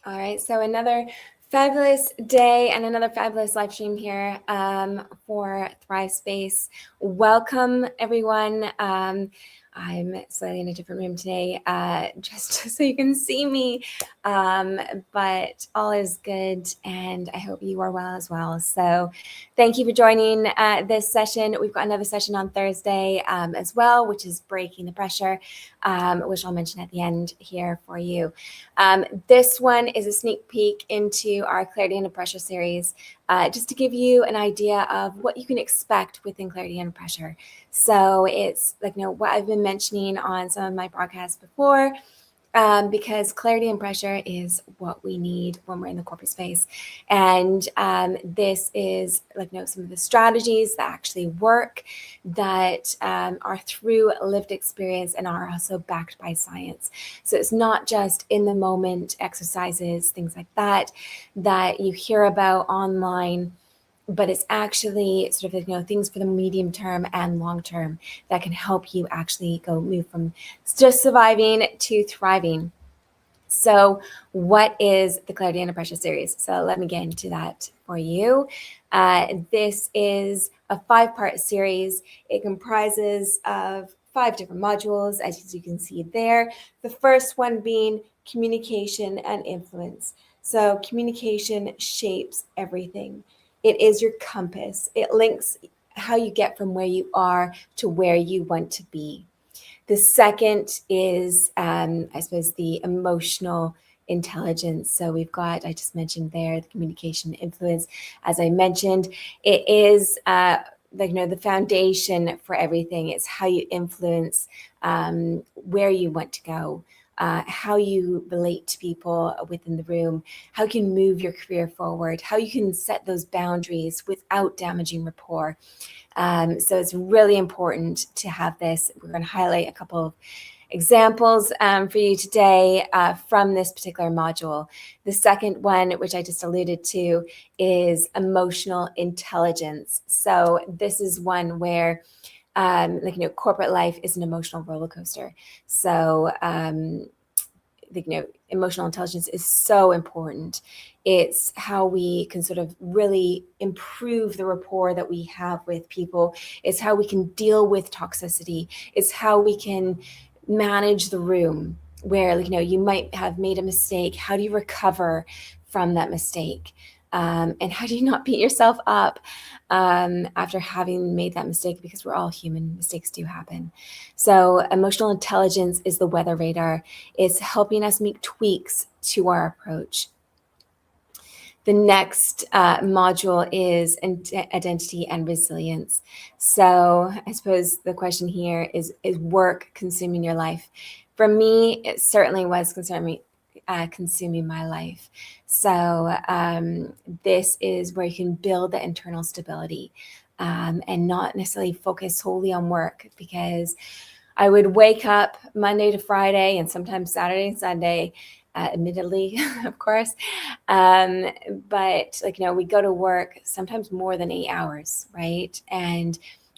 All right, so another fabulous day and another fabulous live stream here for Thrive Space. Welcome, everyone. I'm slightly in a different room today, just so you can see me, but all is good, and I hope you are well as well. So thank you for joining this session. We've got another session on Thursday as well, which is Breaking the Pressure, which I'll mention at the end here for you. This one is a sneak peek into our Clarity Under Pressure series, just to give you an idea of what you can expect within Clarity Under Pressure. So it's like, what I've been mentioning on some of my broadcasts before, because clarity and pressure is what we need when we're in the corporate space. And this is some of the strategies that actually work, that are through lived experience and are also backed by science. So it's not just in the moment exercises, things like that you hear about online, but it's actually sort of things for the medium term and long term that can help you actually move from just surviving to thriving. So what is the Clarity Under Pressure series? So let me get into that for you. This is a 5-part series. It comprises of 5 different modules, as you can see there. The first one being communication and influence. So communication shapes everything. It is your compass. It links how you get from where you are to where you want to be. The second is, I suppose, the emotional intelligence. So we've got, I just mentioned there, the communication influence. As I mentioned, it is the foundation for everything. It's how you influence where you want to go, how you relate to people within the room, how you can move your career forward, how you can set those boundaries without damaging rapport. So it's really important to have this. We're going to highlight a couple of examples for you today from this particular module. The second one, which I just alluded to, is emotional intelligence. So this is one where corporate life is an emotional roller coaster. So emotional intelligence is so important. It's how we can sort of really improve the rapport that we have with people. It's how we can deal with toxicity. It's how we can manage the room where you might have made a mistake. How do you recover from that mistake? And how do you not beat yourself up after having made that mistake? Because we're all human, mistakes do happen. So emotional intelligence is the weather radar. It's helping us make tweaks to our approach. The next module is identity and resilience. So I suppose the question here is work consuming your life? For me, it certainly was consuming my life. So this is where you can build the internal stability and not necessarily focus solely on work, because I would wake up Monday to Friday and sometimes Saturday and Sunday, admittedly, of course. But we go to work sometimes more than 8 hours, right?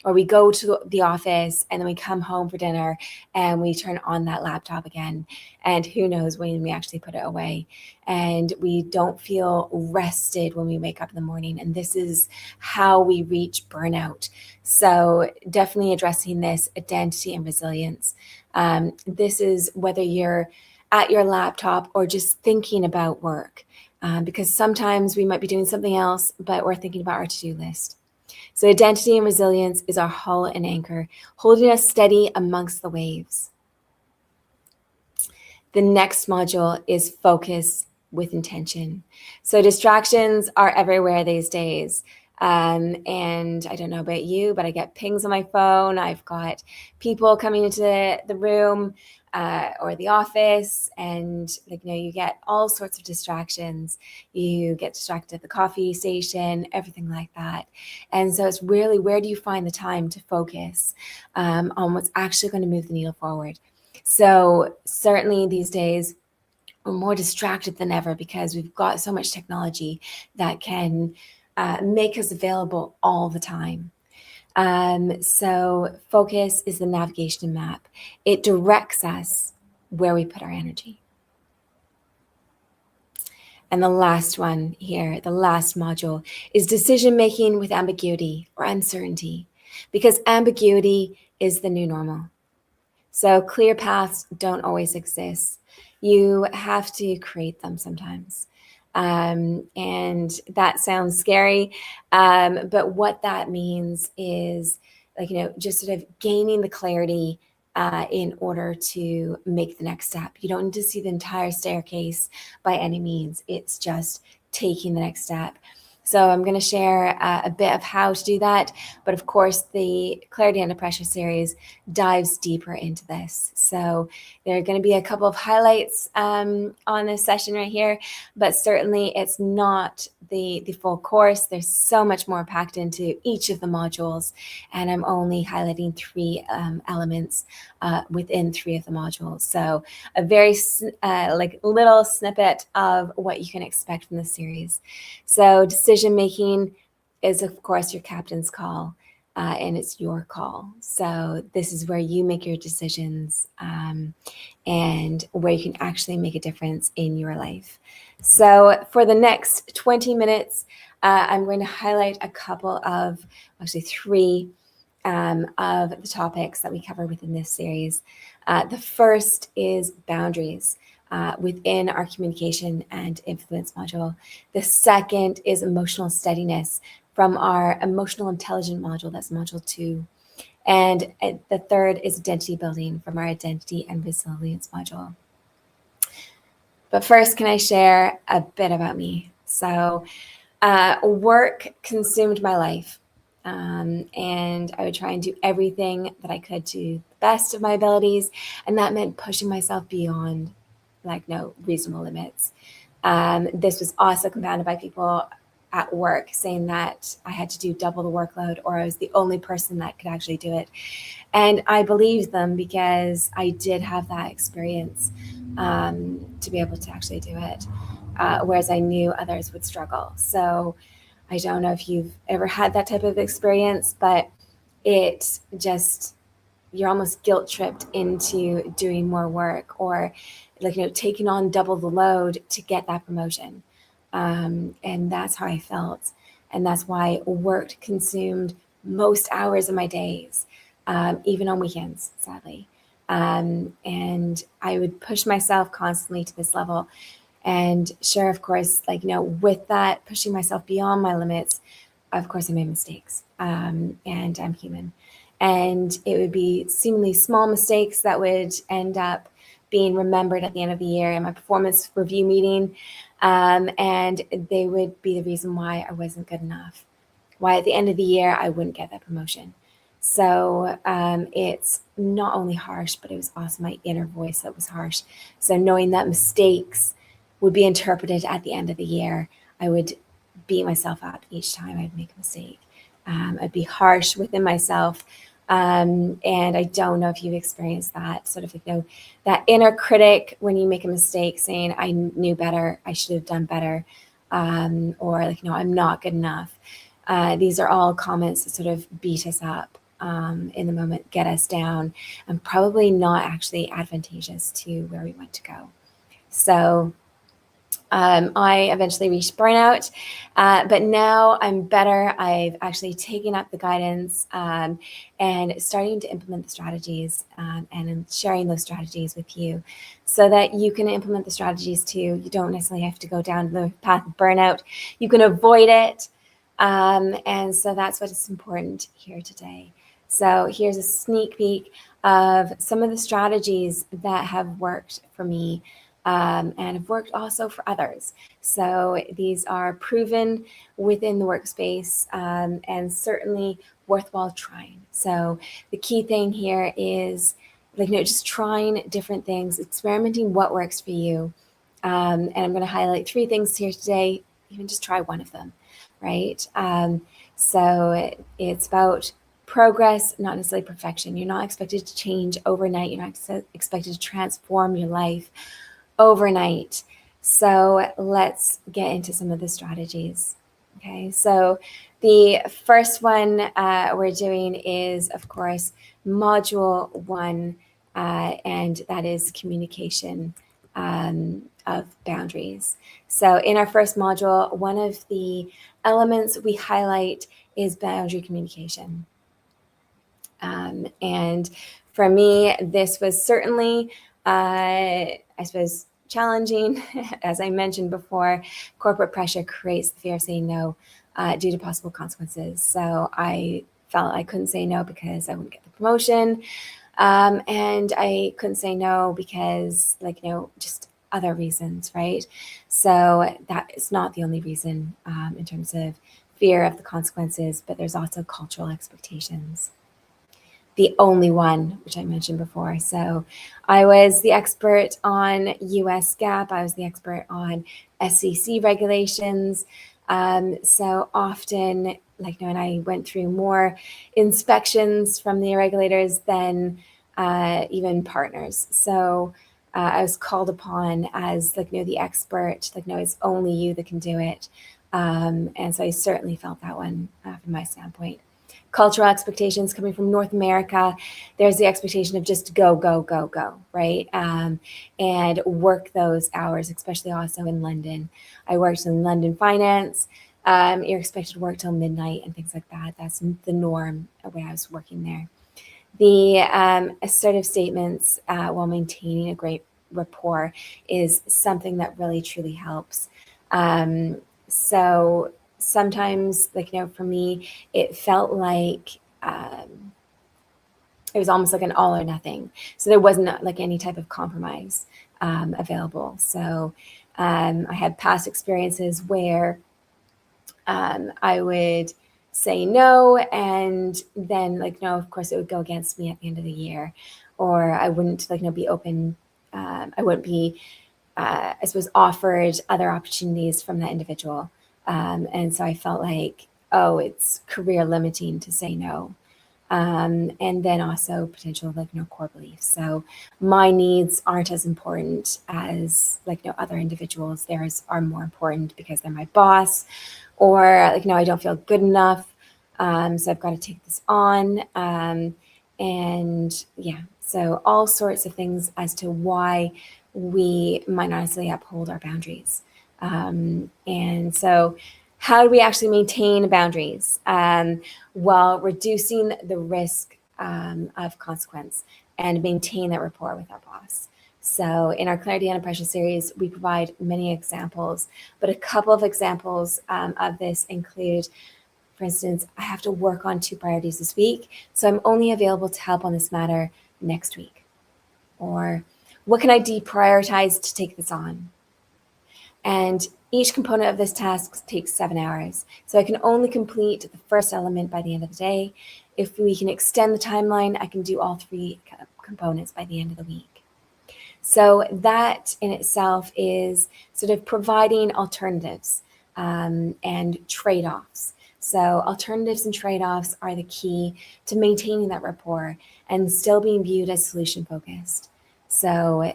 Or we go to the office and then we come home for dinner and we turn on that laptop again. And who knows when we actually put it away. And we don't feel rested when we wake up in the morning. And this is how we reach burnout. So definitely addressing this identity and resilience. This is whether you're at your laptop or just thinking about work, because sometimes we might be doing something else, but we're thinking about our to-do list. So identity and resilience is our hull and anchor, holding us steady amongst the waves. The next module is focus with intention. So distractions are everywhere these days. And I don't know about you, but I get pings on my phone. I've got people coming into the room or the office, and you get all sorts of distractions. You get distracted at the coffee station, everything like that. And so it's really, where do you find the time to focus on what's actually going to move the needle forward? So certainly these days, we're more distracted than ever because we've got so much technology that can make us available all the time. So focus is the navigation map. It directs us where we put our energy. And the last one here, the last module, is decision making with ambiguity or uncertainty, because ambiguity is the new normal. So clear paths don't always exist. You have to create them sometimes. And that sounds scary. But what that means is, like, just sort of gaining the clarity in order to make the next step. You don't need to see the entire staircase by any means. It's just taking the next step. So I'm going to share a bit of how to do that. But of course, the Clarity Under Pressure series dives deeper into this. So there are going to be a couple of highlights on this session right here, but certainly it's not the full course. There's so much more packed into each of the modules, and I'm only highlighting 3 elements within 3 of the modules. So a very little snippet of what you can expect from the series. So decision making is, of course, your captain's call. And it's your call. So this is where you make your decisions and where you can actually make a difference in your life. So for the next 20 minutes, I'm going to highlight a couple of, actually 3 of the topics that we cover within this series. The first is boundaries within our communication and influence module. The second is emotional steadiness from our emotional intelligence module, that's module 2. And the third is identity building from our identity and resilience module. But first, can I share a bit about me? So work consumed my life. And I would try and do everything that I could to the best of my abilities. And that meant pushing myself beyond reasonable limits. This was also compounded by people at work saying that I had to do double the workload, or I was the only person that could actually do it. And I believed them because I did have that experience to be able to actually do it, whereas I knew others would struggle. So I don't know if you've ever had that type of experience, but it just, you're almost guilt tripped into doing more work, or taking on double the load to get that promotion. And that's how I felt. And that's why work consumed most hours of my days, even on weekends, sadly. And I would push myself constantly to this level. And sure, of course, with that pushing myself beyond my limits, of course, I made mistakes. And I'm human. And it would be seemingly small mistakes that would end up being remembered at the end of the year in my performance review meeting. And they would be the reason why I wasn't good enough, why at the end of the year I wouldn't get that promotion. So it's not only harsh, but it was also my inner voice that was harsh. So knowing that mistakes would be interpreted at the end of the year, I would beat myself up each time I'd make a mistake. I'd be harsh within myself. And I don't know if you've experienced that sort of, that inner critic when you make a mistake saying, I knew better, I should have done better, or I'm not good enough. These are all comments that sort of beat us up in the moment, get us down, and probably not actually advantageous to where we want to go. So I eventually reached burnout, but now I'm better. I've actually taken up the guidance and starting to implement the strategies and sharing those strategies with you so that you can implement the strategies too. You don't necessarily have to go down the path of burnout. You can avoid it. And so that's what is important here today. So here's a sneak peek of some of the strategies that have worked for me and have worked also for others. So these are proven within the workspace and certainly worthwhile trying. So the key thing here is just trying different things, experimenting what works for you. And I'm going to highlight 3 things here today. Even just try one of them, right? So it's about progress, not necessarily perfection. You're not expected to change overnight. You're not expected to transform your life overnight. So let's get into some of the strategies. Okay, so the first one we're doing is, of course, module 1, and that is communication of boundaries. So in our first module, one of the elements we highlight is boundary communication. And for me, this was certainly, I suppose, challenging. As I mentioned before, corporate pressure creates the fear of saying no due to possible consequences. So I felt I couldn't say no because I wouldn't get the promotion. And I couldn't say no because, just other reasons, right? So that is not the only reason in terms of fear of the consequences, but there's also cultural expectations. The only one, which I mentioned before. So I was the expert on US GAAP. I was the expert on SEC regulations. So often, and I went through more inspections from the regulators than even partners. So I was called upon as the expert, it's only you that can do it. And so I certainly felt that one from my standpoint. Cultural expectations coming from North America, there's the expectation of just go, go, go, go, right? And work those hours, especially also in London. I worked in London finance. You're expected to work till midnight and things like that. That's the norm when I was working there. The assertive statements while maintaining a great rapport is something that really truly helps. So sometimes, for me, it felt like it was almost like an all or nothing. So there wasn't any type of compromise available. So I had past experiences where I would say no, and then no, of course it would go against me at the end of the year, or I wouldn't be open. I wouldn't be, I suppose, offered other opportunities from that individual. And so I felt like, oh, it's career limiting to say no. And then also potential core beliefs. So my needs aren't as important as other individuals. Theirs are more important because they're my boss, or I don't feel good enough. So I've got to take this on. And yeah, so all sorts of things as to why we might not necessarily uphold our boundaries. And so how do we actually maintain boundaries while reducing the risk of consequence and maintain that rapport with our boss? So in our Clarity Under Pressure series, we provide many examples, but a couple of examples of this include, for instance, I have to work on 2 priorities this week, so I'm only available to help on this matter next week. Or what can I deprioritize to take this on? And each component of this task takes 7 hours. So I can only complete the first element by the end of the day. If we can extend the timeline, I can do all 3 components by the end of the week. So that in itself is sort of providing alternatives and trade-offs. So alternatives and trade-offs are the key to maintaining that rapport and still being viewed as solution-focused. So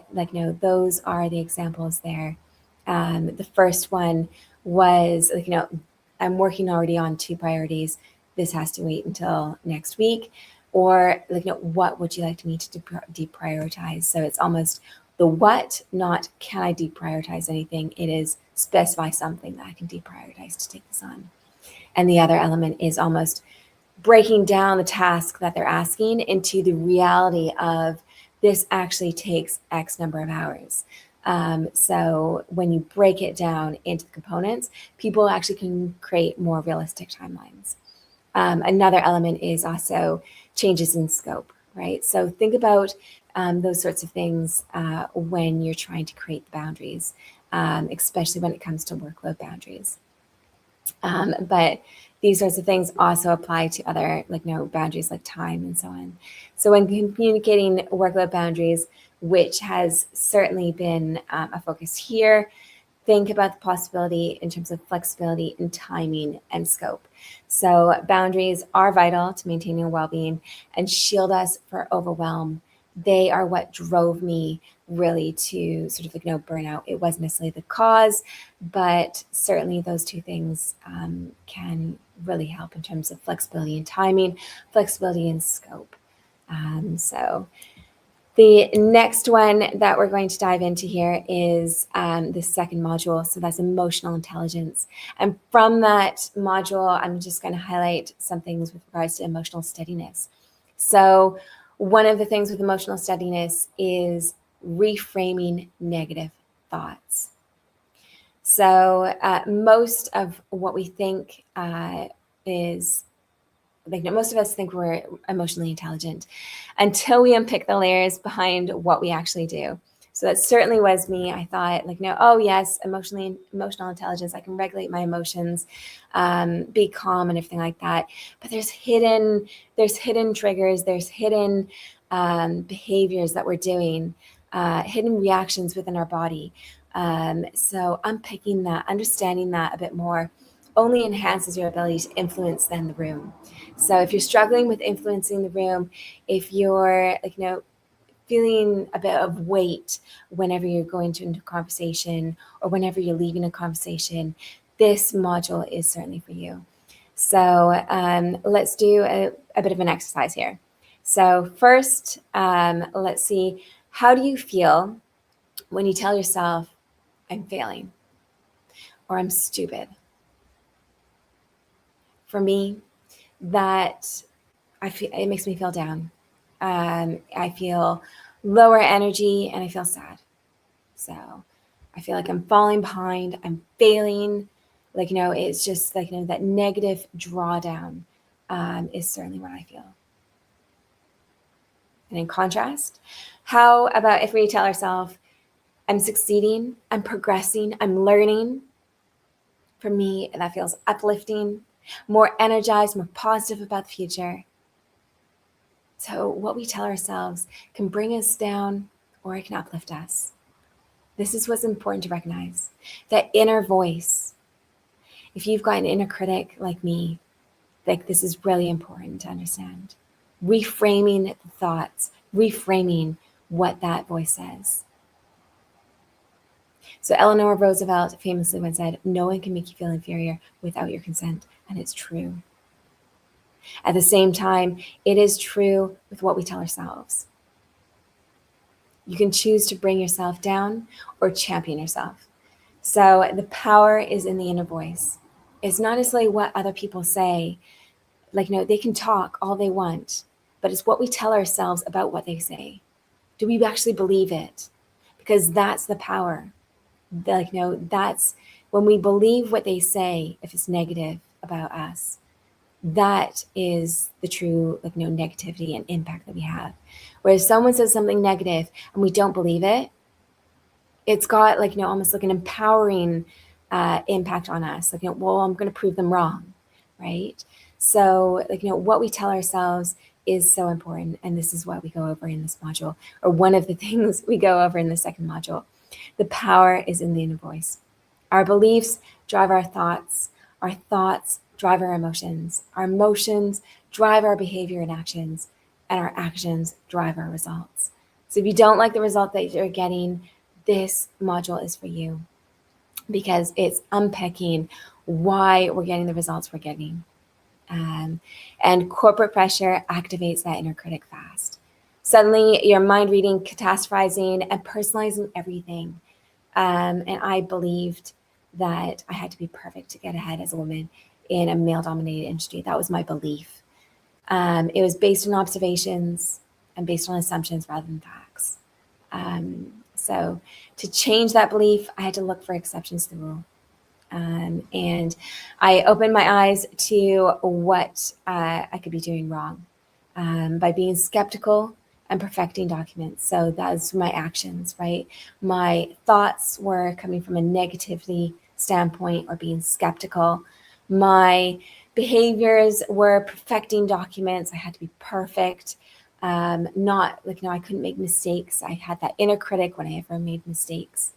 those are the examples there. The first one was I'm working already on 2 priorities. This has to wait until next week. Or what would you like me to deprioritize? So it's almost the what, not can I deprioritize anything. It is specify something that I can deprioritize to take this on. And the other element is almost breaking down the task that they're asking into the reality of this actually takes X number of hours. So when you break it down into the components, people actually can create more realistic timelines. Another element is also changes in scope, right? So think about those sorts of things when you're trying to create the boundaries, especially when it comes to workload boundaries. But these sorts of things also apply to other boundaries like time and so on. So when communicating workload boundaries, which has certainly been a focus here, think about the possibility in terms of flexibility in timing and scope. So boundaries are vital to maintaining well-being and shield us for overwhelm. They are what drove me really to sort of burnout. It wasn't necessarily the cause, but certainly those 2 things can really help in terms of flexibility in timing, flexibility in scope. So The next one that we're going to dive into here is the second module. So that's emotional intelligence. And from that module, I'm just going to highlight some things with regards to emotional steadiness. So one of the things with emotional steadiness is reframing negative thoughts. So most of what we think is like most of us think we're emotionally intelligent until we unpick the layers behind what we actually do. So that certainly was me. I thought like, no, oh yes, emotional intelligence. I can regulate my emotions, be calm and everything like that. But there's hidden triggers. There's hidden behaviors that we're doing, hidden reactions within our body. So unpicking that, understanding that a bit more only enhances your ability to influence then the room. So if you're struggling with influencing the room, if you're like, feeling a bit of weight whenever you're going into a conversation or whenever you're leaving a conversation, this module is certainly for you. So let's do a bit of an exercise here. So first, let's see, how do you feel when you tell yourself, I'm failing or I'm stupid? For me, that it makes me feel down. I feel lower energy and I feel sad. So I feel like I'm falling behind, I'm failing. Like, it's just like, that negative drawdown is certainly what I feel. And in contrast, how about if we tell ourselves, I'm succeeding, I'm progressing, I'm learning? For me, that feels uplifting, more energized, more positive about the future. So what we tell ourselves can bring us down or it can uplift us. This is what's important to recognize. That inner voice. If you've got an inner critic like me, like this is really important to understand. Reframing the thoughts, reframing what that voice says. So Eleanor Roosevelt famously once said, no one can make you feel inferior without your consent. And it's true. At the same time, it is true with what we tell ourselves. You can choose to bring yourself down or champion yourself. So the power is in the inner voice. It's not necessarily what other people say. Like, they can talk all they want, but it's what we tell ourselves about what they say. Do we actually believe it? Because that's the power. Like, that's when we believe what they say, if it's negative about us, that is the true, negativity and impact that we have. Whereas someone says something negative and we don't believe it, it's got almost like an empowering impact on us. Like, well, I'm going to prove them wrong, right? So what we tell ourselves is so important. And this is what we go over in this module, or one of the things we go over in the second module. The power is in the inner voice. Our beliefs drive our thoughts drive our emotions drive our behavior and actions, and our actions drive our results. So if you don't like the result that you're getting, this module is for you, because it's unpacking why we're getting the results we're getting. And corporate pressure activates that inner critic fast. Suddenly, you're mind reading, catastrophizing, and personalizing everything. And I believed that I had to be perfect to get ahead as a woman in a male-dominated industry. That was my belief. It was based on observations and based on assumptions rather than facts. So to change that belief, I had to look for exceptions to the rule. And I opened my eyes to what I could be doing wrong by being skeptical and perfecting documents. So that's my actions, right? My thoughts were coming from a negativity standpoint or being skeptical. My behaviors were perfecting documents. I had to be perfect. Not like, I couldn't make mistakes. I had that inner critic when I ever made mistakes.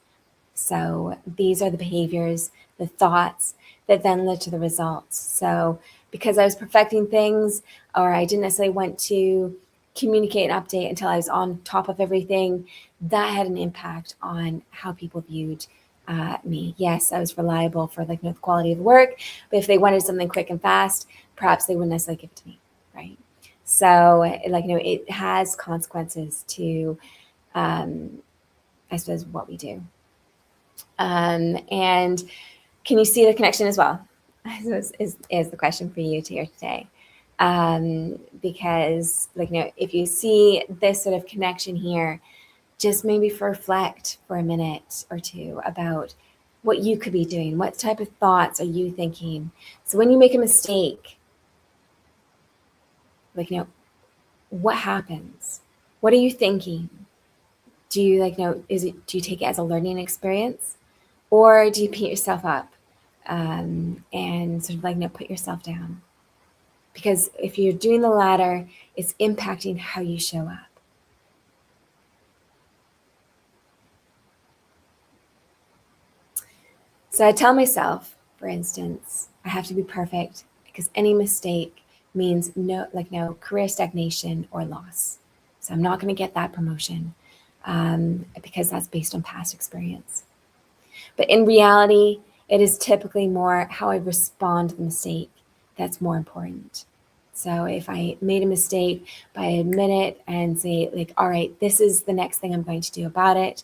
So these are the behaviors, the thoughts that then led to the results. So because I was perfecting things, or I didn't necessarily want to communicate and update until I was on top of everything, that had an impact on how people viewed me. Yes, I was reliable for the quality of the work, but if they wanted something quick and fast, perhaps they wouldn't necessarily give it to me, right? So it has consequences to, I suppose, what we do. And can you see the connection as well? Is the question for you to hear today. Because if you see this sort of connection here, just maybe reflect for a minute or two about what you could be doing. What type of thoughts are you thinking? So when you make a mistake, what happens? What are you thinking? Do you do you take it as a learning experience, or do you beat yourself up and sort of put yourself down? Because if you're doing the latter, it's impacting how you show up. So I tell myself, for instance, I have to be perfect because any mistake means no career stagnation or loss. So I'm not going to get that promotion because that's based on past experience. But in reality, it is typically more how I respond to the mistake that's more important. So if I made a mistake, but I admit it and say all right, this is the next thing I'm going to do about it,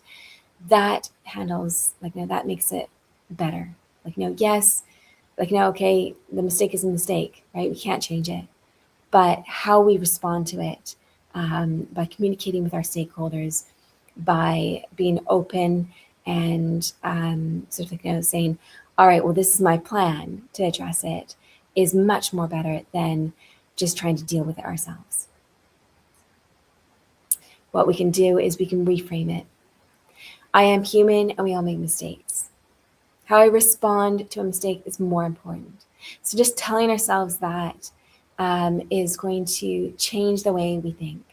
that handles that makes it better. Yes, okay, the mistake is a mistake, right? We can't change it. But how we respond to it, by communicating with our stakeholders, by being open and sort of saying, all right, well, this is my plan to address it, is much more better than just trying to deal with it ourselves. What we can do is we can reframe it. I am human and we all make mistakes. How I respond to a mistake is more important. So just telling ourselves that is going to change the way we think.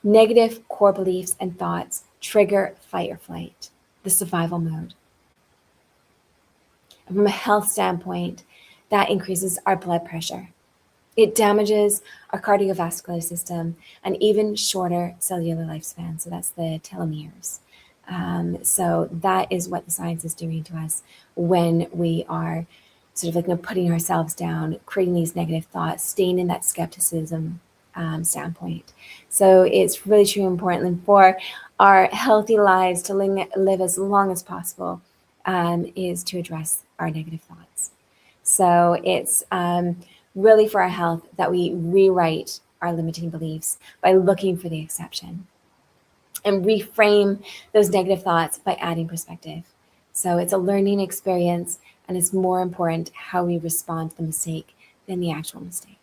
Negative core beliefs and thoughts trigger fight or flight, the survival mode. And from a health standpoint, that increases our blood pressure. It damages our cardiovascular system and even shorter cellular lifespan. So that's the telomeres. So that is what the science is doing to us when we are sort of putting ourselves down, creating these negative thoughts, staying in that skepticism standpoint. So it's really truly important for our healthy lives to live as long as possible is to address our negative thoughts. So it's really for our health that we rewrite our limiting beliefs by looking for the exception and reframe those negative thoughts by adding perspective. So it's a learning experience, and it's more important how we respond to the mistake than the actual mistake.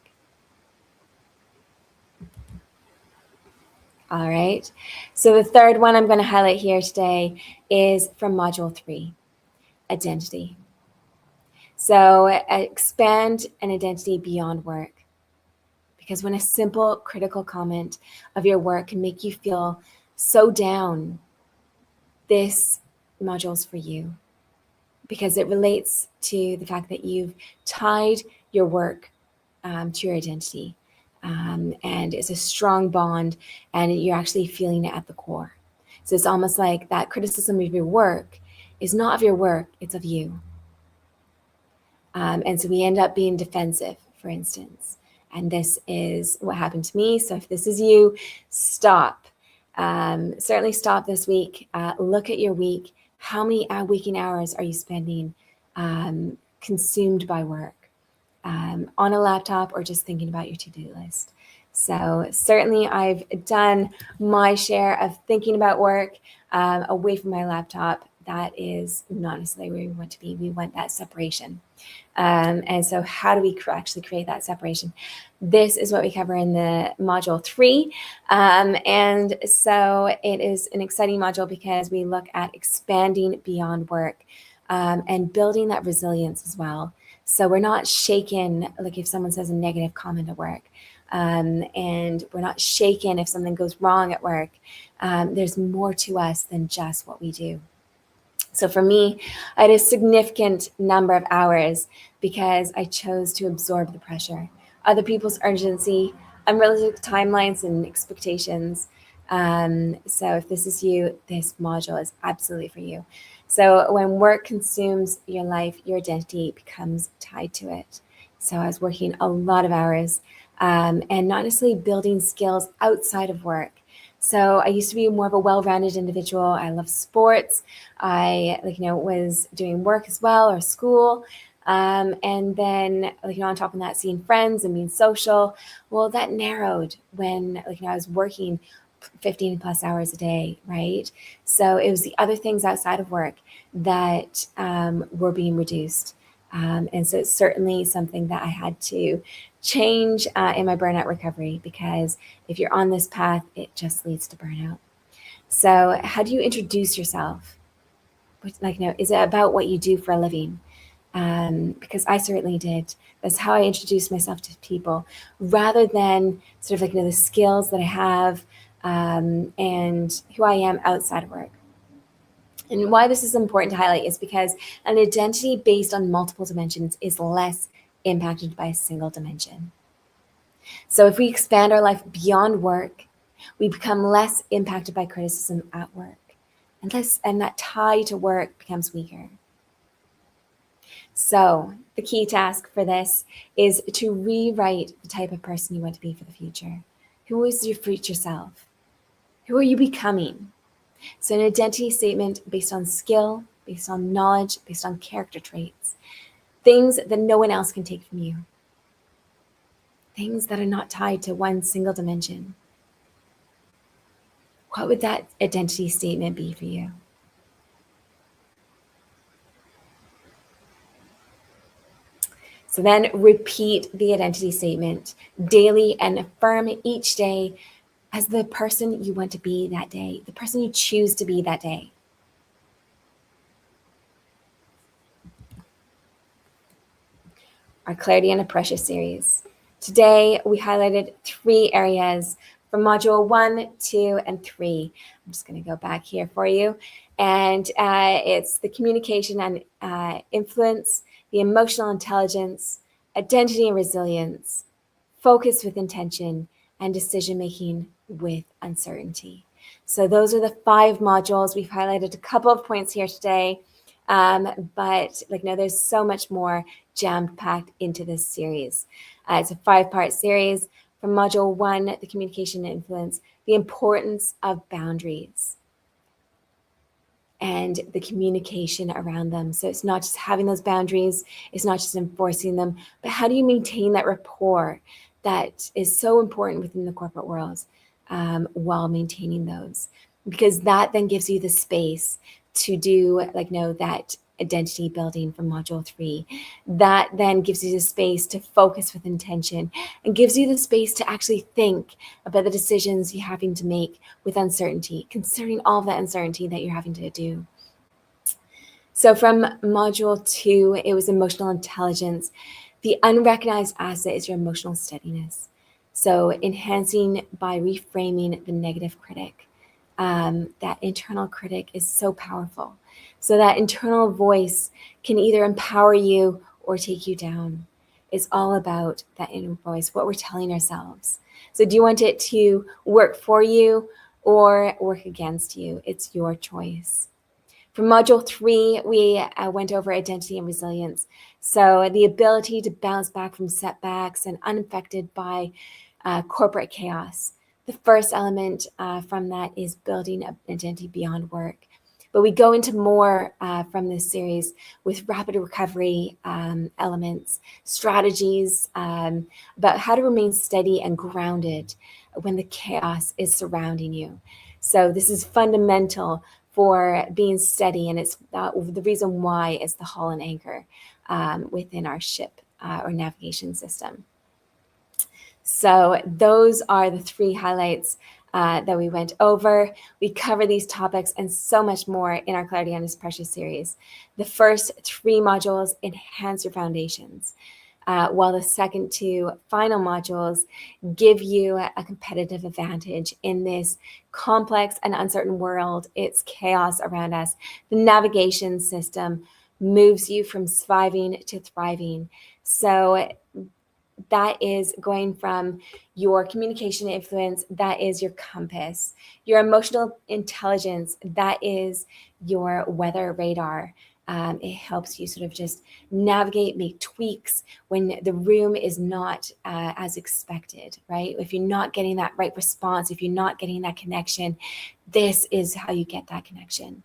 All right. So the third one I'm going to highlight here today is from Module 3, identity. So expand an identity beyond work. Because when a simple critical comment of your work can make you feel so down, this module is for you. Because it relates to the fact that you've tied your work to your identity. And it's a strong bond, and you're actually feeling it at the core. So it's almost like that criticism of your work is not of your work, it's of you. And so we end up being defensive, for instance. And this is what happened to me. So if this is you, stop. Certainly stop this week. Look at your week. How many waking hours are you spending consumed by work? On a laptop or just thinking about your to-do list. So certainly I've done my share of thinking about work away from my laptop. That is not necessarily where we want to be. We want that separation. And so how do we actually create that separation? This is what we cover in the module 3. And so it is an exciting module because we look at expanding beyond work and building that resilience as well. So we're not shaken, like if someone says a negative comment at work, and we're not shaken if something goes wrong at work. There's more to us than just what we do. So for me, I had a significant number of hours because I chose to absorb the pressure, other people's urgency, unrealistic timelines and expectations. So if this is you, this module is absolutely for you. So when work consumes your life, your identity becomes tied to it. So I was working a lot of hours and not necessarily building skills outside of work. So I used to be more of a well-rounded individual. I love sports. I was doing work as well or school. And then on top of that, seeing friends and being social. Well, that narrowed when I was working 15 plus hours a day, right? So it was the other things outside of work that were being reduced. And so it's certainly something that I had to change in my burnout recovery, because if you're on this path, it just leads to burnout. So how do you introduce yourself? Is it about what you do for a living? Because I certainly did. That's how I introduced myself to people, rather than sort of the skills that I have and who I am outside of work. And why this is important to highlight is because an identity based on multiple dimensions is less impacted by a single dimension. So if we expand our life beyond work, we become less impacted by criticism at work, and that tie to work becomes weaker. So the key task for this is to rewrite the type of person you want to be for the future. Who is your future self? Who are you becoming? So an identity statement based on skill, based on knowledge, based on character traits, things that no one else can take from you, things that are not tied to one single dimension. What would that identity statement be for you? So then repeat the identity statement daily and affirm each day as the person you want to be that day, the person you choose to be that day. Our Clarity and a Precious series. Today, we highlighted 3 areas from module 1, 2, and 3. I'm just going to go back here for you. And it's the communication and influence, the emotional intelligence, identity and resilience, focus with intention, and decision-making with uncertainty. So those are the 5 modules. We've highlighted a couple of points here today. But there's so much more jam-packed into this series. It's a 5-part series. From module 1, the communication and influence, the importance of boundaries and the communication around them. So it's not just having those boundaries, it's not just enforcing them, but how do you maintain that rapport that is so important within the corporate world while maintaining those? Because that then gives you the space to do that identity building from module 3. That then gives you the space to focus with intention and gives you the space to actually think about the decisions you're having to make with uncertainty, considering all the uncertainty that you're having to do. So from module 2, it was emotional intelligence. The unrecognized asset is your emotional steadiness. So enhancing by reframing the negative critic. That internal critic is so powerful. So that internal voice can either empower you or take you down. It's all about that inner voice, what we're telling ourselves. So do you want it to work for you or work against you? It's your choice. For module 3, we went over identity and resilience. So the ability to bounce back from setbacks and unaffected by corporate chaos. The first element from that is building an identity beyond work. But we go into more from this series with rapid recovery elements, strategies about how to remain steady and grounded when the chaos is surrounding you. So this is fundamental for being steady, and it's the reason why it's the hull and anchor within our ship or navigation system. So those are the 3 highlights that we went over. We cover these topics and so much more in our Clarity on This Precious series. The first 3 modules enhance your foundations, while the second 2 final modules give you a competitive advantage in this complex and uncertain world. It's chaos around us. The navigation system moves you from surviving to thriving. So that is going from your communication influence, that is your compass. Your emotional intelligence, that is your weather radar. It helps you sort of just navigate, make tweaks when the room is not as expected, right? If you're not getting that right response, if you're not getting that connection, this is how you get that connection.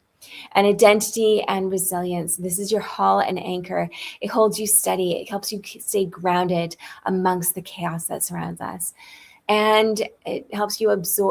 And identity and resilience. This is your hull and anchor. It holds you steady. It helps you stay grounded amongst the chaos that surrounds us. And it helps you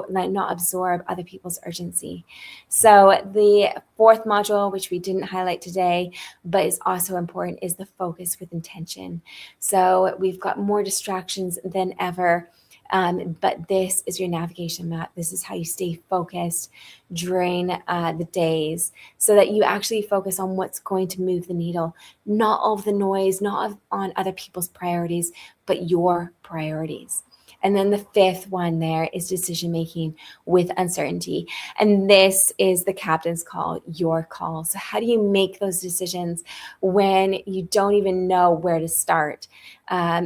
not absorb other people's urgency. So the fourth module, which we didn't highlight today, but is also important, is the focus with intention. So we've got more distractions than ever. But this is your navigation map. This is how you stay focused during the days so that you actually focus on what's going to move the needle, not all of the noise, not on other people's priorities, but your priorities. And then the fifth one there is decision-making with uncertainty. And this is the captain's call, your call. So how do you make those decisions when you don't even know where to start?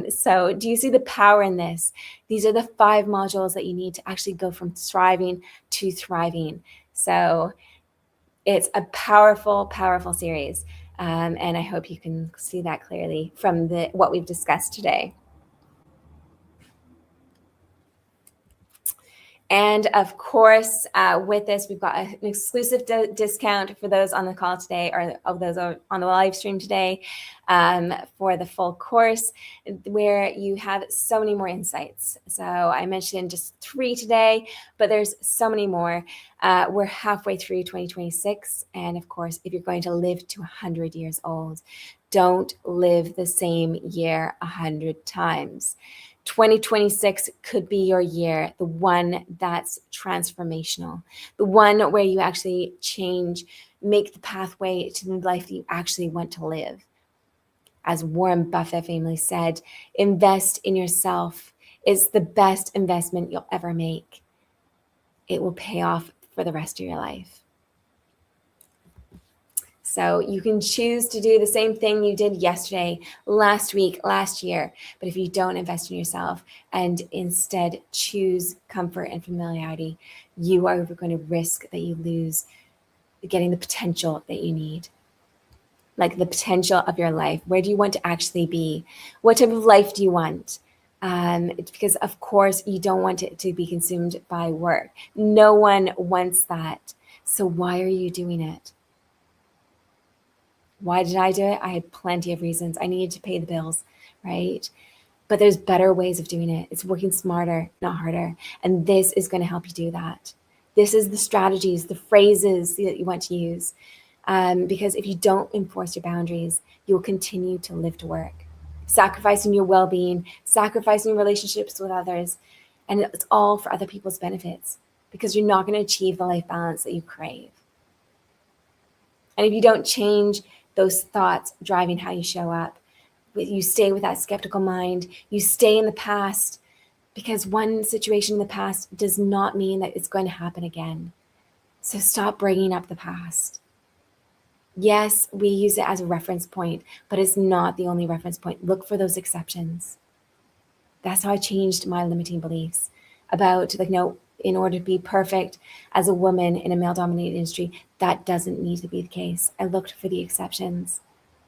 So do you see the power in this? These are the 5 modules that you need to actually go from striving to thriving. So it's a powerful, powerful series. And I hope you can see that clearly from what we've discussed today. And of course, with this, we've got an exclusive discount for those on the call today, or of those on the live stream today, for the full course, where you have so many more insights. So I mentioned just 3 today, but there's so many more. We're halfway through 2026. And of course, if you're going to live to 100 years old, don't live the same year 100 times. 2026 could be your year, the one that's transformational, the one where you actually change, make the pathway to the life that you actually want to live. As Warren Buffett famously said, invest in yourself. It's the best investment you'll ever make. It will pay off for the rest of your life. So you can choose to do the same thing you did yesterday, last week, last year. But if you don't invest in yourself and instead choose comfort and familiarity, you are going to risk that you lose getting the potential that you need. Like the potential of your life. Where do you want to actually be? What type of life do you want? It's because, of course, you don't want it to be consumed by work. No one wants that. So why are you doing it? Why did I do it? I had plenty of reasons. I needed to pay the bills, right? But there's better ways of doing it. It's working smarter, not harder. And this is going to help you do that. This is the strategies, the phrases that you want to use. Because if you don't enforce your boundaries, you'll continue to live to work, sacrificing your well-being, sacrificing relationships with others. And it's all for other people's benefits because you're not going to achieve the life balance that you crave. And if you don't change those thoughts driving how you show up, you stay with that skeptical mind, you stay in the past, because one situation in the past does not mean that it's going to happen again. So stop bringing up the past. Yes, we use it as a reference point, but it's not the only reference point. Look for those exceptions. That's how I changed my limiting beliefs about, in order to be perfect as a woman in a male-dominated industry, that doesn't need to be the case. I looked for the exceptions,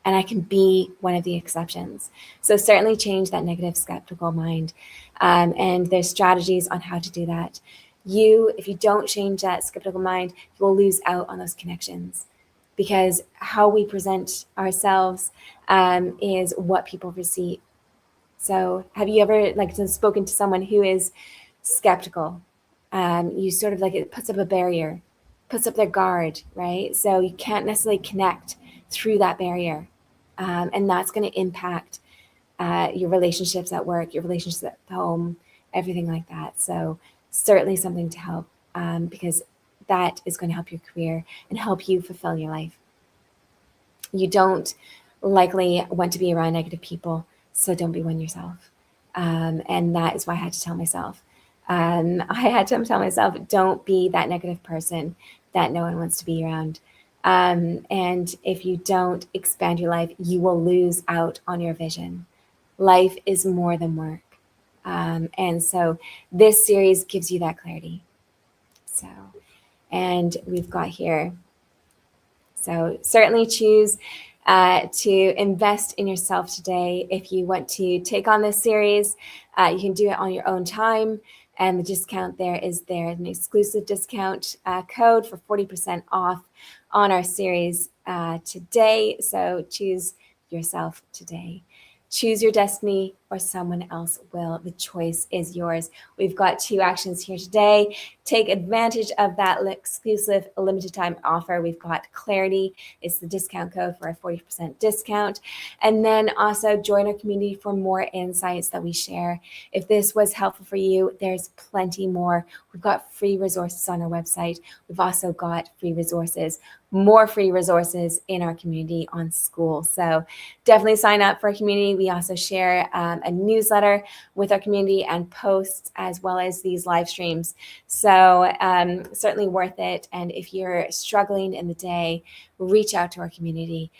and I can be one of the exceptions. So certainly change that negative skeptical mind. And there's strategies on how to do that. If you don't change that skeptical mind, you will lose out on those connections, because how we present ourselves is what people receive. So have you ever spoken to someone who is skeptical? You sort of it puts up a barrier, puts up their guard, right? So you can't necessarily connect through that barrier. And that's going to impact your relationships at work, your relationships at home, everything like that. So certainly something to help, because that is going to help your career and help you fulfill your life. You don't likely want to be around negative people, so don't be one yourself. And that is why I had to tell myself. Don't be that negative person that no one wants to be around. And if you don't expand your life, you will lose out on your vision. Life is more than work. And so this series gives you that clarity. And we've got here So certainly choose to invest in yourself today. If you want to take on this series, you can do it on your own time. And the discount there is an exclusive discount code for 40% off on our series today. So choose yourself today. Choose your destiny or someone else will. The choice is yours. We've got 2 actions here today. Take advantage of that exclusive limited time offer. We've got Clarity. It's the discount code for a 40% discount. And then also join our community for more insights that we share. If this was helpful for you, there's plenty more. We've got free resources on our website. We've also got more free resources in our community on school. So definitely sign up for our community. We also share a newsletter with our community and posts as well as these live streams. So certainly worth it. And if you're struggling in the day, reach out to our community.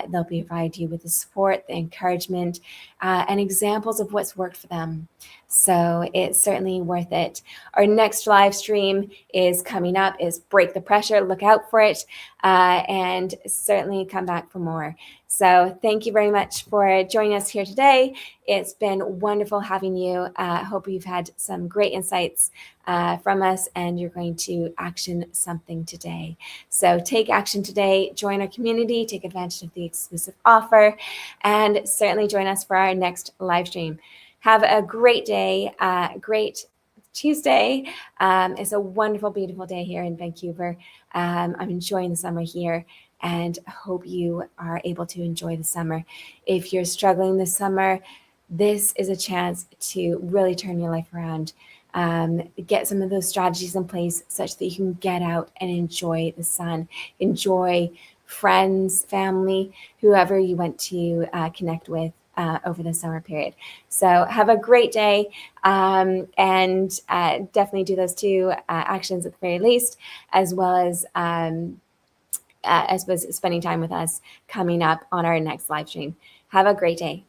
They'll provide you with the support, the encouragement, and examples of what's worked for them. So it's certainly worth it. Our next live stream is coming up, is Break the Pressure. Look out for it, and certainly come back for more. So thank you very much for joining us here today. It's been wonderful having you. Hope you've had some great insights from us and you're going to action something today. So take action today, join our community, take advantage of the exclusive offer, and certainly join us for our next live stream. Have a great day, great Tuesday. It's a wonderful, beautiful day here in Vancouver. I'm enjoying the summer here and hope you are able to enjoy the summer. If you're struggling this summer, this is a chance to really turn your life around. Get some of those strategies in place such that you can get out and enjoy the sun, enjoy friends, family, whoever you want to connect with over the summer period. So have a great day and definitely do those 2 actions at the very least, as well as I suppose spending time with us coming up on our next live stream. Have a great day.